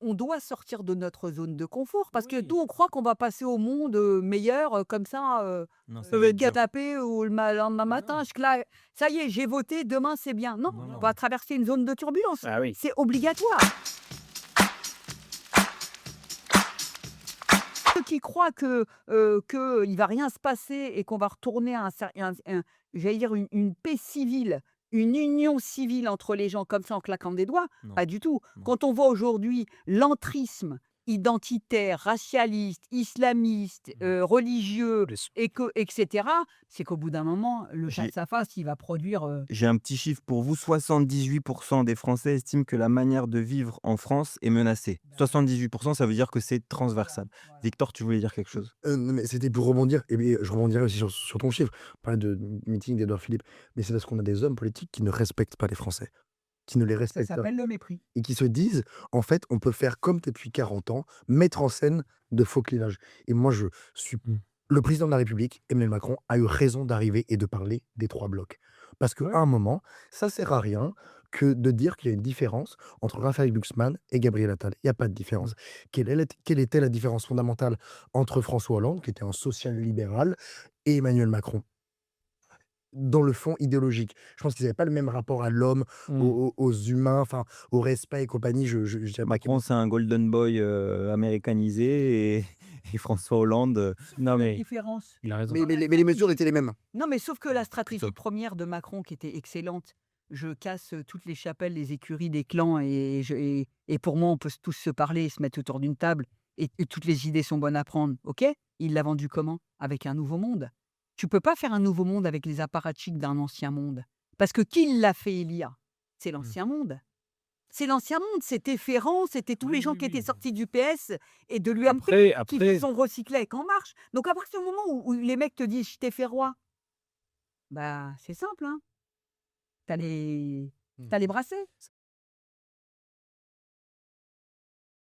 on doit sortir de notre zone de confort parce que Oui. nous, on croit qu'on va passer au monde, meilleur, comme ça, Non, ça va être dur. canapé ou lendemain Non, matin, je cla ça y est, j'ai voté, demain c'est bien. Non, non, on non. va traverser une zone de turbulence. Ah oui. C'est obligatoire. Ceux qui croient que il va rien se passer et qu'on va retourner à j'allais dire une paix civile, une union civile entre les gens comme ça en claquant des doigts, Non, pas du tout. non. Quand on voit aujourd'hui l'entrisme identitaire, racialiste, islamiste, Mmh. religieux Les et cetera, c'est qu'au bout d'un moment, le J'ai face-à-face, il va produire, j'ai un petit chiffre pour vous, 78 des Français estiment que la manière de vivre en France est menacée. 78, ça veut dire que c'est transversal. Victor, tu voulais dire quelque chose? Non, mais c'était pour rebondir et beh, je rebondirais aussi sur ton chiffre. On parlait de meeting d'Édouard Philippe, mais c'est parce qu'on a des hommes politiques qui ne respectent pas les Français, qui ne les ça respectent pas s'appelle le mépris. et qui se disent: «En fait, on peut faire comme depuis 40 ans, mettre en scène de faux clivages» et moi, je suis le président de la République, Emmanuel Macron, a eu raison d'arriver et de parler des 3 blocs. Parce qu'à Ouais. un moment, ça sert à rien que de dire qu'il y a une différence entre Raphaël Glucksmann et Gabriel Attal. Il y a pas de différence. Quelle était la différence fondamentale entre François Hollande, qui était un social-libéral, et Emmanuel Macron? Dans le fond idéologique. Je pense qu'ils avaient pas le même rapport à l'homme, Mmh. aux humains, enfin, au respect et compagnie. Je dirais pas qu'il Macron, c'est un golden boy, américanisé et François Hollande, Non, La mais différence. il a raison. mais les mesures étaient les mêmes. Non, mais sauf que la C'est stratégie top. première de Macron qui était excellente, je casse, toutes les chapelles, les écuries des clans et pour moi, on peut tous se parler et se mettre autour d'une table et toutes les idées sont bonnes à prendre. OK? Il l'a vendu comment? Avec un nouveau monde. Tu peux pas faire un nouveau monde avec les apparatchiks d'un ancien monde. Parce que qui l'a fait élire? C'est Mmh. l'ancien monde. C'est l'ancien monde, c'était Ferrand, c'était tous les Oui, gens oui, qui étaient oui. sortis du PS et de l'UMP qui se Après sont recyclés avec En Marche. Donc à partir du moment où les mecs te disent: «Je t'ai fait roi», bah, c'est simple, hein, tu les Mmh. tu les brassés.